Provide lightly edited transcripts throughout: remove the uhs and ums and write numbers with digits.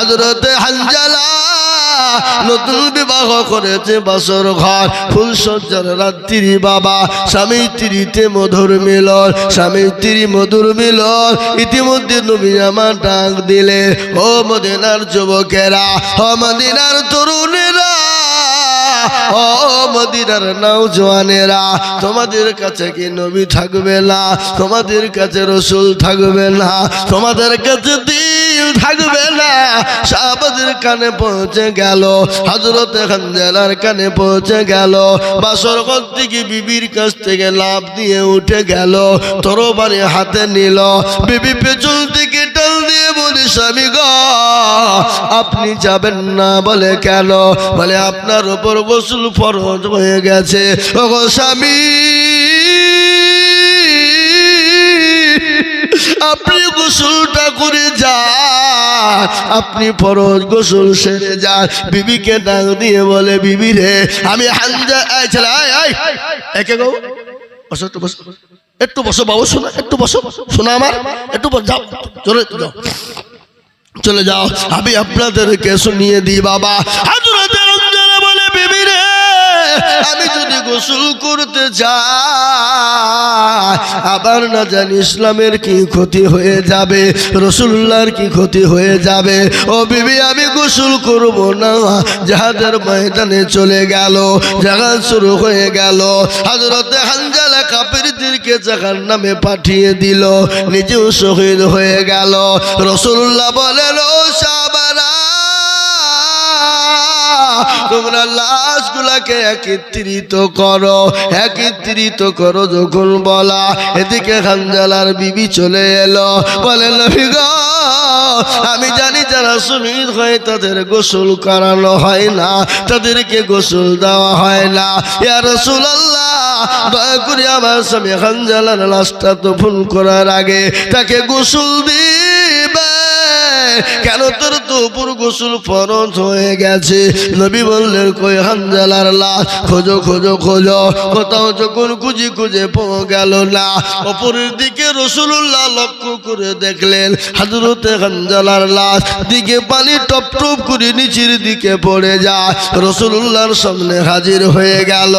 হযরতে হানজালা নতুন বিবাহ করেছে, বাসর ঘর ফুলসজ্জার রাত্রি বাবা, স্বামী স্ত্রীতে মধুর মিলন, স্বামী স্ত্রী মধুর মিলন। ইতিমধ্যে নবী আমার ডাক দিলে, ও মদিনার যুবকেরা, ও মদিনার তরুণেরা, ও মদিনার নওজওয়ানেরা, তোমাদের কাছে কি নবী থাকবে না? তোমাদের কাছে রাসূল থাকবে না? তোমাদের কাছে দিন থাকবে না? সাহাবাদের কানে পৌঁছে গেল, হযরতে হানজালার কানে পৌঁছে গেল। বাসর ঘর থেকে বিবির কাছ থেকে লাফ দিয়ে উঠে গেল, তরবারি হাতে নিল। বিবি পেছন থেকে টান দিয়ে বলে, স্বামী গো আপনি যাবেন না? বলে কেন? বলে আপনার উপর গোসল ফরজ হয়ে গেছে। ও গো স্বামী, আপনি গোসলটা করে যান, আপনি ফরজ গোসল সেরে যান। বিবিকে ডাক দিয়ে বলে, বিবি রে, আমি হানজালা একে গো বসো, একটু বসো, একটু বসো বাবু, শোনা একটু বসো, শোনা আমার একটু যাও, চলে যাও, চলে যাও, আমি আপনাদেরকে শুনিয়ে দিই বাবা। হযরত হানজালা বলে, বিবি রে, আমি যদি গোসল করতে যাই, আবার না জানি ইসলামের কি ক্ষতি হয়ে যাবে, রাসূলুল্লাহর কি ক্ষতি হয়ে যাবে। ও বিবি, আমি গোসল করব না। জিহাদের ময়দানে চলে গেল, জিহাদ শুরু হয়ে গেল। হযরত হানজালা কাফিরদেরকে জাহান্নামে পাঠিয়ে দিল, নিজেও শহীদ হয়ে গেল। রাসূলুল্লাহ বলেন, ও সাহাবারা, তোমরা লাশগুলাকে একত্রিত করো, একত্রিত করো। যখন বলা, এদিকে হানজালার বিবি চলে এলো, বলে, নবী গো, আমি জানি যারা শহীদ হয় তাদের গোসল করানো হয় না, তাদেরকে গোসল দেওয়া হয় না। ইয়া রাসূলুল্লাহ, দয়া করে আমার স্বামী হানজালার লাশটা দফন করার আগে তাকে গোসল দিবে। কেন? তোর তো উপর গোসল ফরজ হয়ে গেছে। নবী বললেন, কই হানজালার লাশ? খোঁজো খোঁজো খোঁজো, কোথাও যখন খুঁজে খুঁজে পাওয়া গেল না। অপরের দিকে রাসূলুল্লাহ লক্ষ্য করে দেখলেন, হযরতে হানজালার লাশ দিকে পানি টপ টপ করে নিচের দিকে পড়ে যায়, রাসূলুল্লাহর সামনে হাজির হয়ে গেল।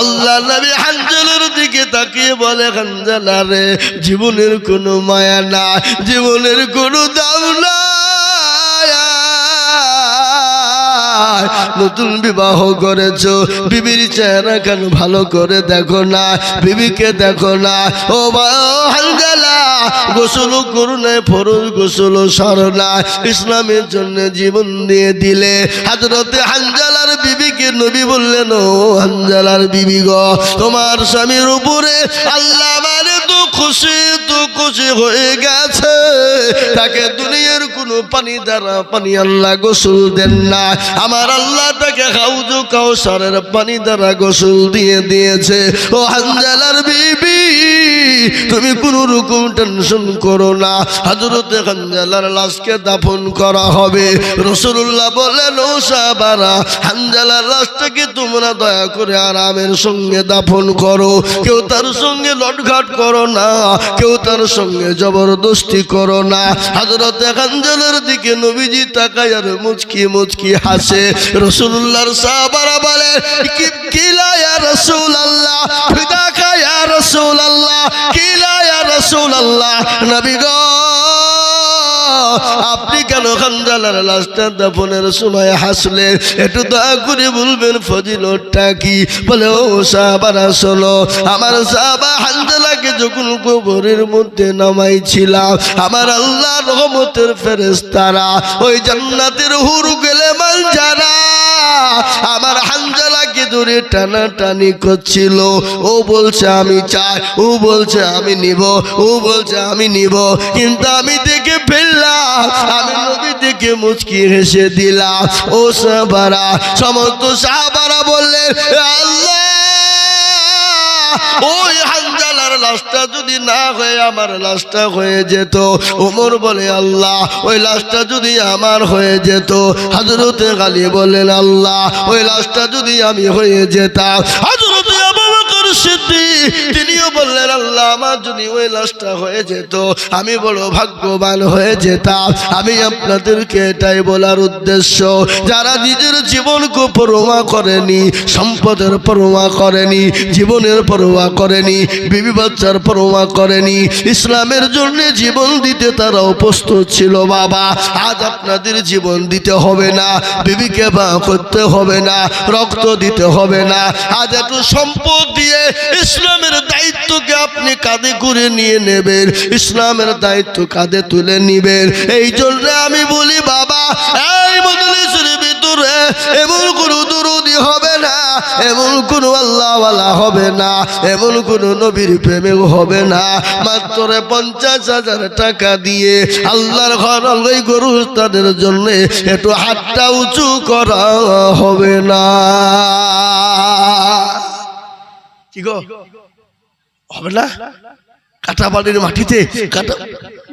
আল্লাহ নবী হানজালার দিকে তাকিয়ে বলে, হানজালা রে, জীবনের কোনো মায়া না, জীবনের কোনো দাম না। নতুন বিবাহ করেছো, বিবির চেহারা কেন ভালো করে দেখো না? বিবিকে দেখো না? ও হানজালা, গোসল করো না, ফরজ গোসল সারো না, ইসলামের জন্য জীবন দিয়ে দিলে। হযরতে হানজালার বিবিকে নবী বললেন, ও হানজালার বিবি গো, তোমার স্বামীর উপরে আল্লাহ মানে তো খুশি হয়ে গেছে, তাকে দুনিয়ার কোনো পানি দ্বারা পানি আল্লাহ গোসল দেন না, আমার আল্লাহ তাকে হাউজে কাউসারের পানি দ্বারা গোসল দিয়ে দিয়েছে। ও হানজালার বিবি, তুমি কোনো রকম টেনশন করো না, হযরতে হানজালার লাশকে দাফন করা হবে। রাসূলুল্লাহ বললেন, ও সাহাবারা, হানজালার লাশটাকে তোমরা দয়া করে আরামের সঙ্গে দাফন করো, কেউ তার সঙ্গে লটঘাট করো না, কেউ তার সঙ্গে জবরদস্তি করো না। হযরতে হানজালার দিকে নবীজি তাকায় আর মুচকি মুচকি হাসে। রাসূলুল্লাহর সাহাবারা বলে, কিলা ইয়া রাসূলুল্লাহ, ফিদাকা ইয়া রাসূলুল্লাহ, কিলা ইয়া রাসূলুল্লাহ, নবী গো, আপনি কেন হানজালার লাশটা দাফনের সময় হাসলেন? একটু দয়া করে বলবেন ফজিলতটা কি? বলে, ও সাহাবারা শোনো, আমার সাহাবা হানজালাকে যখন কবরের মধ্যে নামাইছিলাম, আমার আল্লাহর রহমতের ফেরেশতারা, ওই জান্নাতের হুর গেলে মান যারা আমার হানজালাকে ধরে টানাটানি করছিল। ও বলছে আমি চাই, ও বলছে আমি নিব, ও বলছে আমি নিব, কিন্তু আমি দেখে ফেললাম, আমি নবী দেখে মুচকি হেসে দিলাম। ও সাহাবারা, সমস্ত সাহাবারা বললেন, আল্লাহ, ওই হানজালার লাশটা যদি না হয়ে আমার লাশটা হয়ে যেত। ওমর বলে, আল্লাহ, ওই লাশটা যদি আমার হয়ে যেত। হযরতে আলী বলেন, আল্লাহ, ওই লাশটা যদি আমি হয়ে যেতাম। হযরতে আবু বকর সিদ্দিক তিনিও বললেন আল্লাহ আমার যদি ওই লাশটা হয়ে যেত আমি বড় ভাগ্যবান হয়ে যেতাম। আমি আপনাদেরকে এটাই বলার উদ্দেশ্য, যারা নিজের জীবনকে পরোয়া করেনি, সম্পদের পরোয়া করেনি, জীবনের পরোয়া করেনি, বিবি বাচ্চার পরোয়া করেনি, ইসলামের জন্য জীবন দিতে তারাও প্রস্তুত ছিল বাবা, আজ আপনাদের জীবন দিতে হবে না, বিবিকে বা করতে হবে না, রক্ত দিতে হবে না, আজ একটু সম্পদ দিয়ে ইসলামের দায়িত্বকে আপনি কাঁধে করে নিয়ে নেবেন, ইসলামের দায়িত্ব কাঁধে তুলে নিবেন। এই জন্য আমি বলি বাবা, এই মজলিসের ভিতরে এমন কোনো দুরুদি হবে না, এমন কোনো আল্লাহওয়ালা হবে না, এমন কোনো নবীর প্রেমেও হবে না, মাত্র 50,000 টাকা দিয়ে আল্লাহর ঘর ওই গরুস্থানের জন্য একটু হাতটা উঁচু করা হবে না। কি গো হবে না? কাটা বাড়ির মাটিতে কাটা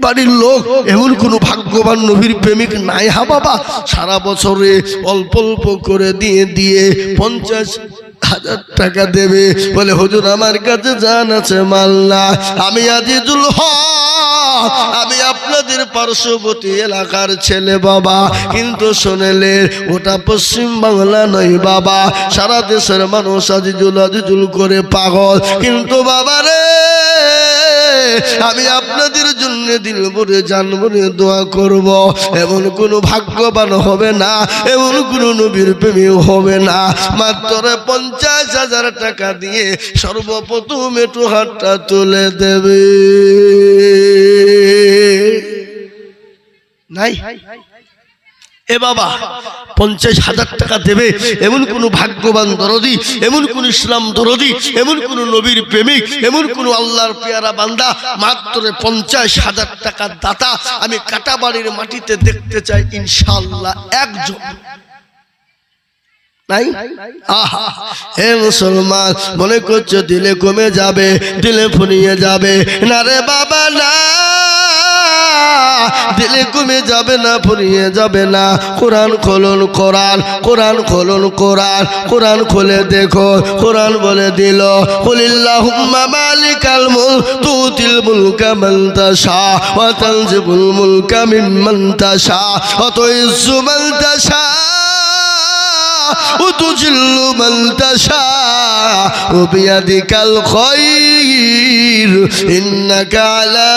বাড়ির লোক এমন কোন ভাগ্যবান নবীর প্রেমিক নাই হা বাবা, সারা বছরে অল্প অল্প করে দিয়ে দিয়ে 50,000 টাকা দেবে, বলে হুজুর আমার কাছে জান আছে মাল না, আমি আজিজুল হক, আমি আপনাদের পার্শ্ববর্তী এলাকার ছেলে বাবা, কিন্তু শুনেলে ওটা পশ্চিম বাংলা নয় বাবা, সারা দেশের মানুষ আজিজুল আজিজুল করে পাগল, কিন্তু বাবা রে আমি আপনাদের জন্য দিল ভরে জান ভরে দোয়া করব, এমন কোনো ভাগ্যবান হবে না, এমন কোনো নবীর প্রেমী হবে না, মাত্র 50,000 টাকা দিয়ে সর্বপ্রথম একটু হাতটা তুলে দেবে। নাই এ বাবা 50,000 টাকা দেবে এমন কোন ভাগ্যবান দরদি, এমন কোন ইসলাম দরদি, এমন কোন নবীর প্রেমিক, এমন কোন আল্লাহর পেয়ারা বান্দা, মাত্র 50,000 টাকার দাতা আমি কাটাবাড়ির মাটিতে দেখতে চাই ইনশাআল্লাহ একজন নাই? আহা হে মুসলমান, মনে করছো দিলে কমে যাবে, দিলে ফুরিয়ে যাবে, না রে বাবা না, দিলে কমে যাবে না, ফুরিয়ে যাবে না। কোরআন খোলন, কোরআন, কোরআন খোলন, কোরআন, কোরআন খুলে দেখো, কোরআন বলে দিল কুলিল্লাহুম্মা মালিকাল মুলক তুতিল মুলকা মান তাশা ওয়া তানজিবুল মুলকা মিম্মান তাশা ওয়া তুইজ্জু মান তাশা وتجل من تشاء وبيدك الخير إنك على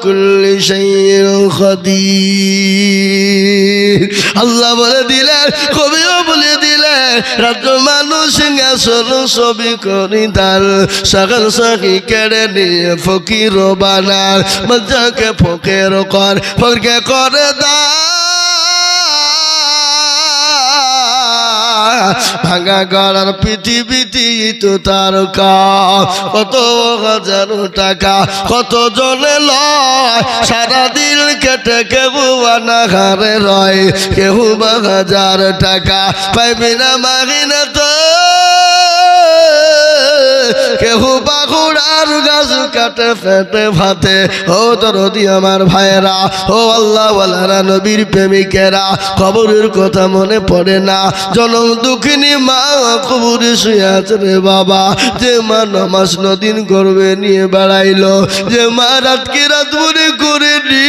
كل شيء قدير। আল্লাহ বলে দিলেন, কবিও বলে দিলেন, রাত মানুষ গেছল ছবি করি তার সকাল সাকি কেড়ে নিয়ে ফকির বানার, মজাকে ফকের কর, ফকে করে দা ভাঙা গড়ার পৃথিবীতে তো তার কত হাজার টাকা কত জনে লয়, সারাদিন কেটে কেউ আনাঘারে রয়, কেউ 1000 টাকা পাইবি না মাগিনা তো, কেহ বাগুড়ার গাছ কাটে ফেটে ভাতে। ও দরদি আমার ভাইয়েরা, ও আল্লাহ ওয়ালারা, নবীর প্রেমিকেরা, কবরের কথা মনে পড়ে না, জনম দুঃখিনী মা কবরে শুয়ে আছে রে বাবা, যে মা নামাজ নদিন করবে নিয়ে বেড়াইলো, যে মা রাতকে রাত মনে করেনি,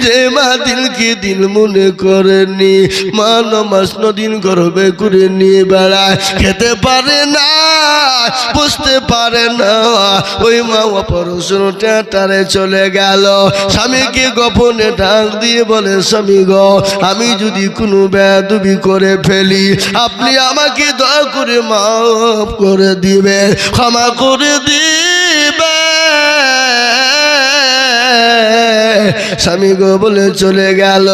যে মা দিনকে দিন মনে করেনি, মা নামাজ নদিন করবে করে নিয়ে বেড়ায়, খেতে পারে না, বুঝতে পারে না, ওই মা অপারেশন থিয়েটারে চলে গেল, স্বামীকে গোপনে ডাক দিয়ে বলে, স্বামী গো আমি যদি কোনো বেয়াদবি করে ফেলি আপনি আমাকে দয়া করে মাফ করে দিবে, ক্ষমা করে দিবে। স্বামী গো বলে চলে গেল।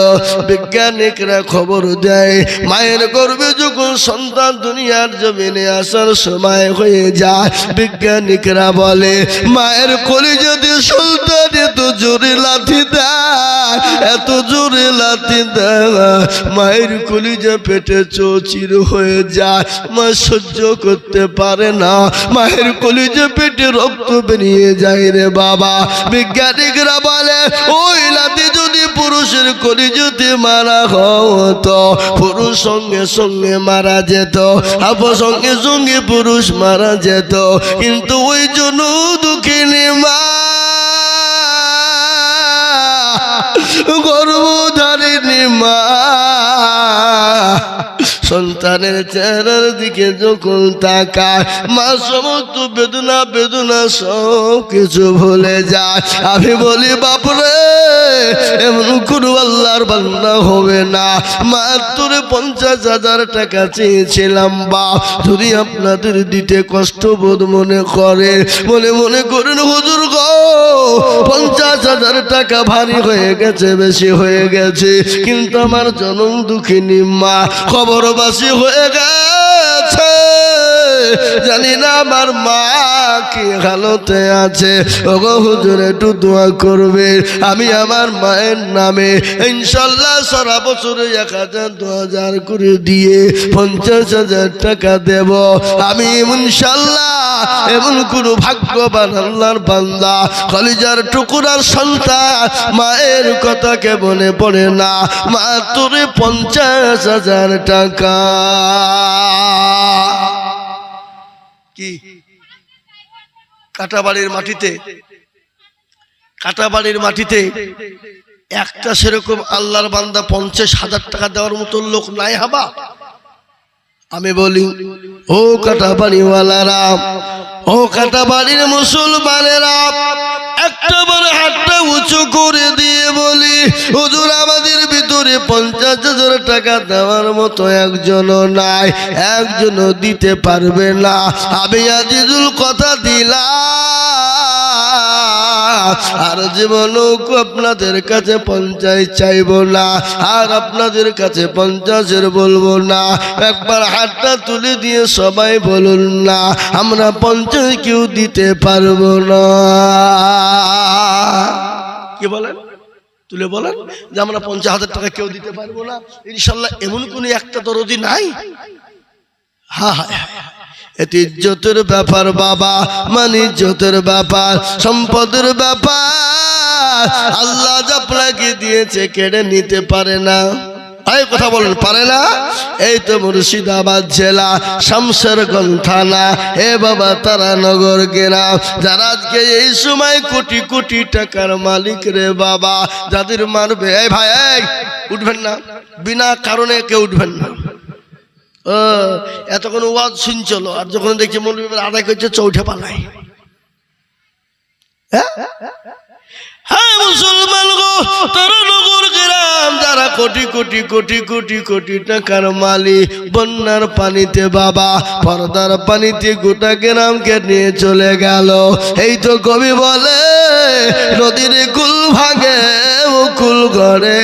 বিজ্ঞানিকরা খবর দেয়, মায়ের গর্ভে যখন সন্তান দুনিয়ার জমিনে আসার সময় হয়ে যায়, বিজ্ঞানিকরা বলে মায়ের কলিজা দিয়ে সন্তান এত জোরে লাথি দেয়, এত জোরে লাথি দেয়, মায়ের কলিজা পেটে চৌচির হয়ে যায়, মা সহ্য করতে পারে না, মায়ের কলিজা পেটে রক্ত বেরিয়ে যায় রে বাবা। বিজ্ঞানিকরা বলে ও ওই লাঠি যদি পুরুষের কলিজাতে মারা হতো পুরুষ সঙ্গে সঙ্গে মারা যেত, সঙ্গে সঙ্গে পুরুষ মারা যেত। কিন্তু ওই জন্য দুঃখিনী মা গর্ভধারিণী মা সন্তানের চেহারার দিকে যখন তাকায় মা সমস্ত বেদনা বেদনা সব কিছু ভুলে যায়। আমি বলি বাপরে এমন কোন আল্লাহর বান্দা হবে না। মাত্র 50,000 টাকা চেয়েছিলাম বাপ, যদি আপনাদের দিতে কষ্ট বোধ মনে করে মনে করেন হুজুর গো 50,000 টাকা ভারী হয়ে গেছে, বেশি হয়ে গেছে, কিন্তু আমার জনম দুঃখিনী মা খবরবাসী হয়ে গেছে, জানি না আমার মা কি হালতে আছে। ওগো হুজুর একটু দোয়া করবে, আমি আমার মায়ের নামে ইনশাল্লাহ সারা বছরে 1,000 2,000 করে দিয়ে 50,000 টাকা দেব। আমি ইনশাল্লাহ এমন কোন ভাগ্যবান আল্লাহর বান্দা কলিজার টুকুরার সন্তান মায়ের কথা কে মনে পড়ে না। মাত্র 50,000 টাকা কি কাটাবাড়ির মাটিতে একটা সেরকম আল্লাহর বান্দা 50,000 টাকা দেওয়ার মতো লোক নাই হাবা। আমি বলি ও কাটাবাড়িওয়ালারা, ও কাটাবাড়ির মুসলমানেরা, একটা বড় হাতটা উঁচু করে দিয়ে বলি হুজুর আমাদের ভিতরে 50,000 টাকা দেওয়ার মতো একজনও নাই, একজনও দিতে পারবে না। আমি আজিজুল কথা দিলাম আর জীবনও আপনাদের কাছে 50 চাইব না, আর আপনাদের কাছে 50 বলবো না। একবার হাতটা তুলে দিয়ে সবাই বলুন না আমরা 50 কেউ দিতে পারবো না। কি বলেন? তুলে বলেন যে আমরা 50,000 টাকা কেউ দিতে পারবো না। ইনশাল্লাহ এমন কোন একটা দরদি নাই? হ্যাঁ হ্যাঁ, এতে ইজ্জতের ব্যাপার বাবা, মানে ইজ্জতের ব্যাপার, সম্পদের ব্যাপার। আল্লাহ আপনাকে দিয়েছে কেড়ে নিতে পারে না। এই কথা বলেন পারে না? এই তো মুর্শিদাবাদ জেলা শামশেরগঞ্জ থানা, এ বাবা তারানগর গ্রাম, যারা আজকে এই সময় কোটি কোটি টাকার মালিক রে বাবা, যাদের মারবে এই ভাই এই উঠবেন না, বিনা কারণে কেউ উঠবেন না। এতক্ষণ ওয়াজ শুনছিল, আর যখন দেখছি মৌলবী আদায় করছে চৌঠে পালাই। হ্যাঁ মুসলমান গো, তারানগর গ্রাম যারা কোটি কোটি কোটি কোটি কোটি টাকার মালিক, বন্যার পানিতে বাবা পর্দার পানিতে গোটা গ্রামকে নিয়ে চলে গেল। এই তো কবি বলে নদীর কুল ভাঙে কুল গড়ে,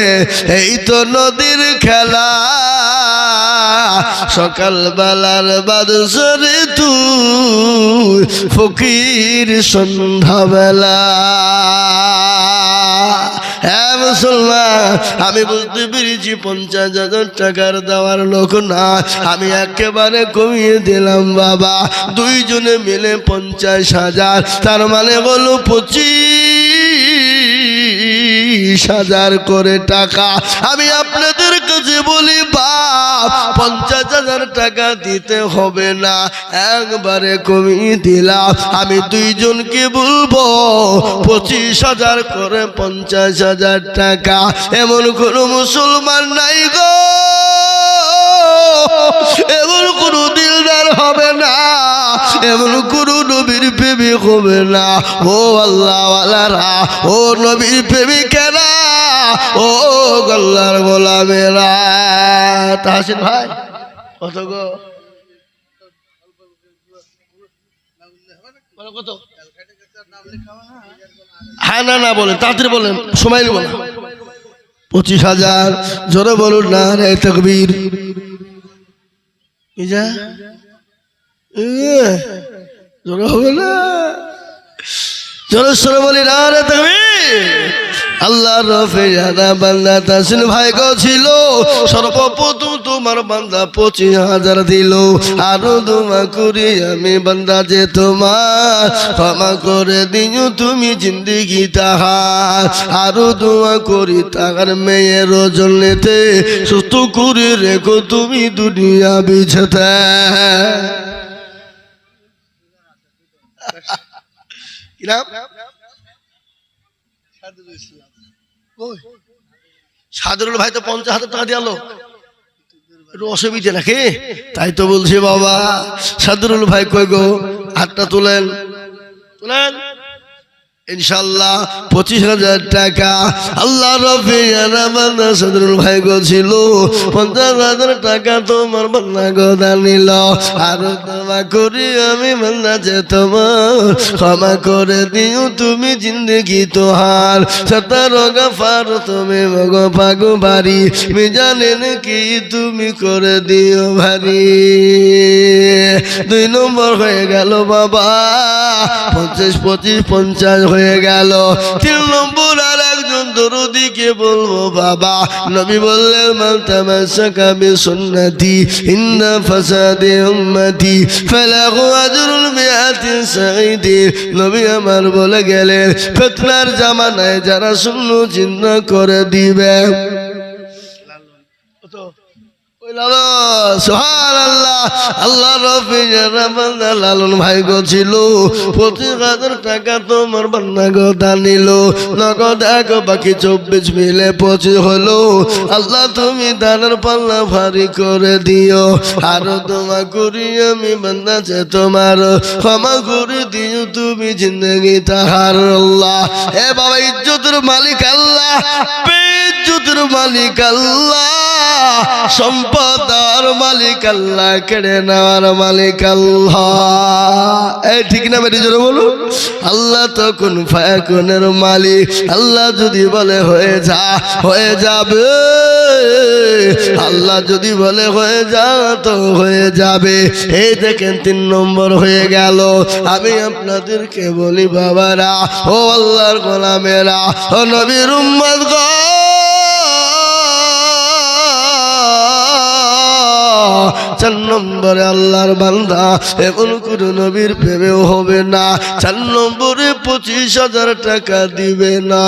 এই তো নদীর খেলা, সকাল বেলার বাদশরে তুই ফকির সন্ধ্যা বেলা। হ্যাঁ মুসলমান, আমি বুঝতে পেরেছি 50,000 টাকার দেওয়ার লোক না, আমি একেবারে কমিয়ে দিলাম বাবা। দুইজনে মিলে 50,000, তার মানে হলো 25,000 করে টাকা। আমি আপনাদের কাছে বলি বাপ 50,000 টাকা দিতে হবে না, একবারে কমিয়ে দিলাম। আমি দুইজনকে বলবো 25,000 করে 50,000 টাকা। এমন কোন মুসলমান নাই গো, এমন কোন দিলদার হবে না, এমন কোন নবীর প্রেমিক হবে না। ও আল্লাহ ওয়ালারা, ও নবীর প্রেমিকেরা, ও আল্লাহর গোলামেরা। তাহসিন ভাই কত গো? কত? হ্যাঁ না না বলেন, তাড়াতাড়ি বলেন, সময় নেব না। 25,000 জোরে বলুন না রে তাকবীর। জোরে হবে না, জোরে সরে বলি না রে তাকবীর। আল্লাহ রফিয়ানা বান্দা তাসিন ভাই গো ছিল সর্বপ্রথম তোমার বান্দা 25,000 দিল আরো দোয়া করি আমি বান্দা যে তোমার ক্ষমা করে দিও তুমি জিন্দেগি তাহার আরো দোয়া করি তাহার মেয়ের জন্যতে সুস্থ করে রেখো তুমি দুনিয়া বিছতে কি নাম সাদরুল ভাই তো 50,000 টাকা দিয়ালো একটু অসুবিধা নাকি তাই তো বলছি বাবা সাদরুল ভাই কই গো হাতটা তুলেন তুলেন ইনশাআল্লাহ 25,000 টাকা আল্লাহ রফিয়ানা বান্দা সাদরুল ভাই গো ছিল 50,000 টাকা তোমার বান্দা গো দানিল আর দোয়া করি আমি বান্দা যে তোমার ক্ষমা করে দিও তুমি জিন্দেগি তোহার সতার গফার তুমি মগো পাগো বাড়ি মিজানেন কি তুমি করে দিও ভারী 2 নম্বর হয়ে গেল বাবা 50 25 50 হয়ে গেল 3 নম্বর আর একজন দরদিকে বলবো বাবা নবী বললেন মান তামাসাকা বিসুন্নতি ইন্না ফাসাদি উম্মতি ফালাহু আজরুল মিআতি সাঈদিন নবী আমার বলে গেলেন ফিতনার জামানায় যারা সুন্নাহ জিন্দা করে দিবে সুবহানাল্লাহ আল্লাহ রফিয়ানা বান্দা লালন ভাই গো ছিল 25,000 টাকা তোমার বান্দা গো দানিল নগদ এক বাকি 24 মিলে 25 হলো আল্লাহ তুমি দানের পাল্লা ভারী করে দিও আর দোয়া করি আমি বান্দা যে তোমার ক্ষমা করে দিও তুমি জিন্দেগি তাহার আল্লাহ এ বাবা ইজ্জতের মালিক আল্লাহ বেইজ্জতের মালিক আল্লাহ সম্পদের মালিক আল্লাহ কেড়ে নেওয়ার মালিক আল্লাহ এই ঠিক না বেটি জোরে বলুন আল্লাহ তো কুন ফায়াকুনের মালিক আল্লাহ যদি বলে হয়ে যা হয়ে যাবে আল্লাহ যদি বলে হয়ে যা তো হয়ে যাবে এই দেখেন 3 নম্বর হয়ে গেল আমি আপনাদেরকে বলি বাবারা ও আল্লাহর গোলামেরা ও নবীর উম্মত গো 4 নম্বরে আল্লাহর বান্দা এমন কোন নবীর প্রেমেও হবে না 4 নম্বরে 25,000 টাকা দিবে না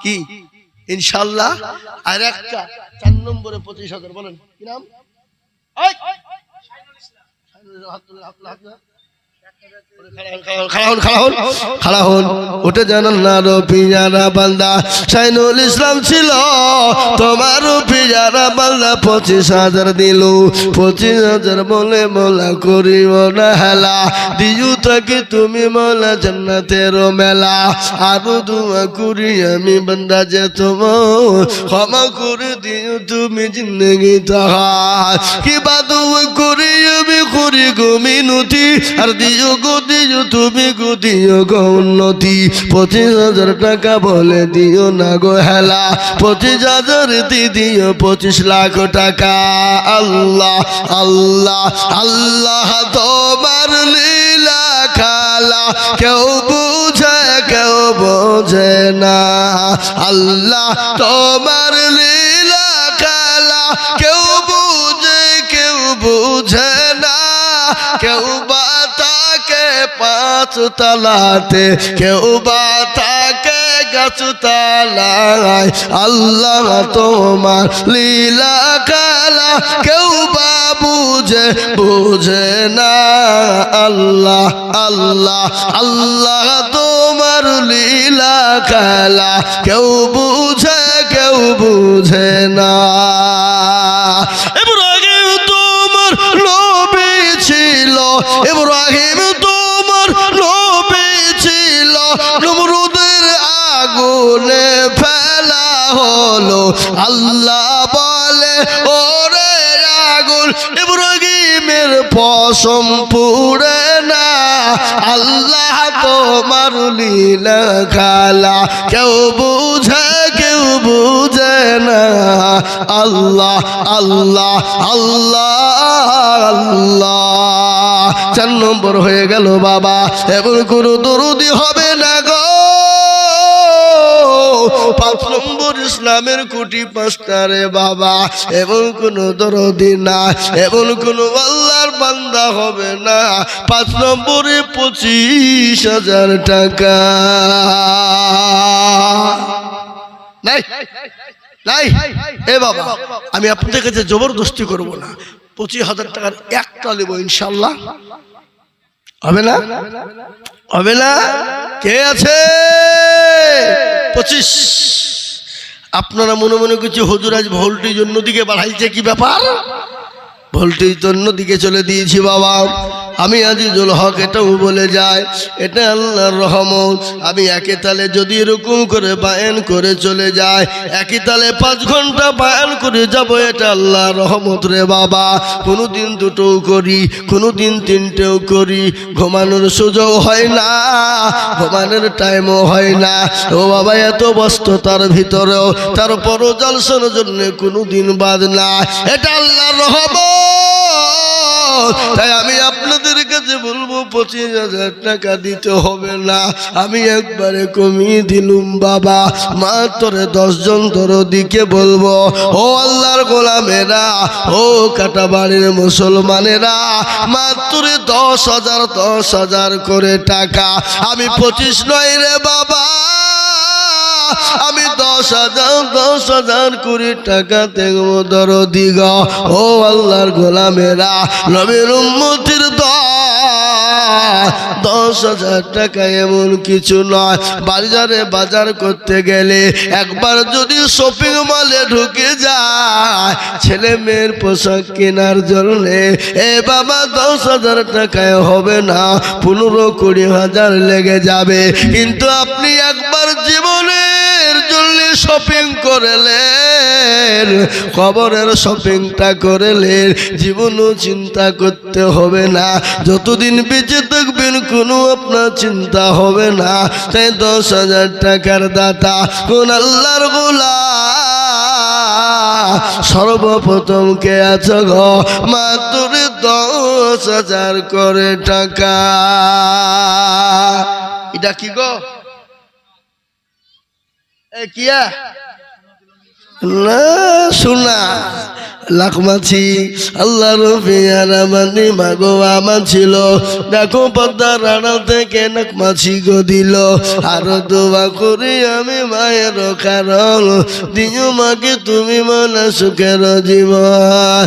কি ইনশাআল্লাহ আর একটা 4 নম্বরে 25,000 বলেন কি নাম খাড়া হন ওটা জানান না রফিয়ানা বান্দা শাইনুল ইসলাম ছিল তোমার রফিয়ানা বান্দা 25,000 দিল 25,000 বলে মোলা করিও না হেলা দিও তাকে তুমি মোলা জান্নাতের মেলা আরো দোয়া করি আমি বান্দা যে তোমার ক্ষমা করে দিও তুমি জিন্দেগি তাহার কি দোয়া করি আমি করি গো মিনতি আর দিও গো দিও তুমি গো দিও গো উন্নতি 25,000 টাকা বলে দিও না গো হেলা 25,000 দিও 25 লাখ টাকা আল্লাহ আল্লাহ আল্লাহ তোমার লীলা খেলা কেউ বোঝে না আল্লাহ তোমার লীলা খেলা কেউ বুঝে না কেউ বা তাকে 5 তলাতে কেউ বা তাকে গাছ তলায় আল্লাহ তোমার লীলা খেলা কেউ বা বুঝে না আল্লাহ আল্লাহ আল্লাহ তোমার লীলা খেলা কেউ বুঝে না ইব্রাহিম তোমার নবী ছিল ইব্রাহিম তোমার নবী ছিল নমরুদের আগুনে ফেলা হলো আল্লাহ বলে ওরে আগুন ইব্রাহিমের পশম পুড়ে না আল্লাহ তোমার লীলা খেলা কেউ বুঝে না আল্লাহ আল্লাহ আল্লাহ আল্লাহ 4 নম্বর হয়ে গেল বাবা, এমন কোনো দরুদি হবে না গো। 5 নম্বর ইসলামের কোটি 5টা রে বাবা, এমন কোনো দরদি না, এমন কোনো আল্লাহর বান্দা হবে না 5 নম্বরে 25,000 টাকা নাই নাই। এ বাবা, আমি আপনাদের কাছে জবরদস্তি করব না, 25,000 টাকার একটা নেব ইনশাআল্লাহ। হবে না? হবে না? কে আছে? 25। আপনারা মনে মনে কিছু হুজুর আজ ভোল্টেজ অন্যদিকে বাড়াইছে, কি ব্যাপার? ভোল্টেজ অন্যদিকে চলে দিয়েছি বাবা। আমি আজিজুল হক এটাও বলে যায়, এটা আল্লাহর রহমত। আমি একে তালে যদি এরকম করে বায়ান করে চলে যায়, একই তালে 5 ঘন্টা বায়ান করে যাব, এটা আল্লাহর রহমত রে বাবা। কোনোদিন 2টোও করি, কোনোদিন 3টেও করি, ঘুমানোর সুযোগ হয় না, ঘুমানোর টাইমও হয় না। ও বাবা, এত ব্যস্ততার ভিতরেও তারপরও জলসার জন্য কোনোদিন বাদ না, এটা আল্লাহর রহমত। তাই আমি আপনাদের কাছে বলবো 25,000 টাকা দিতে হবে না, আমি একবারে কমিয়ে দিলুম বাবা। মাত্র 10 জন দরদিকে বলবো, ও আল্লাহর গোলামেরা, ও কাটাবাড়ির মুসলমানেরা, মাত্র 10,000 করে টাকা। আমি 25 নয় রে বাবা, আমি 10,000 করে টাকা দেব দরদি গো। ও আল্লাহর গোলামেরা, নবীর উম্মতের 10,000 টাকা এমন কিছু নয়। বাজারে বাজার করতে গেলে একবার যদি শপিং মলে ঢুকে যায় ছেলে মেয়ের পোশাক কেনার জন্য, এ বাবা 10,000 টাকায় হবে না, 15-20,000 লেগে যাবে। কিন্তু আপনি একবার জীবনের জন্য শপিং করলেন, খবরের শপিংটা করলেন, জীবনও চিন্তা করতে হবে না, যতদিন বেঁচে থাকবেন কোনো আপনার চিন্তা হবে না। তাই 10,000 টাকার দাতা কোন আল্লাহর গোলাম, সর্বপ্রথম কে আছে গো? মাত্র 10,000 করে টাকা। এটা কি গো? কিয়া না শোনা লাখমাছি আল্লাহ রফিয়ারা মানে মাগো আমার ছিল, দেখো পদ্মার রানা থেকে নাকমাছি গো দিল। আরো দোয়া করি আমি মায়ের কারণ, দিও মাকে তুমি মনে সুখের জীবন।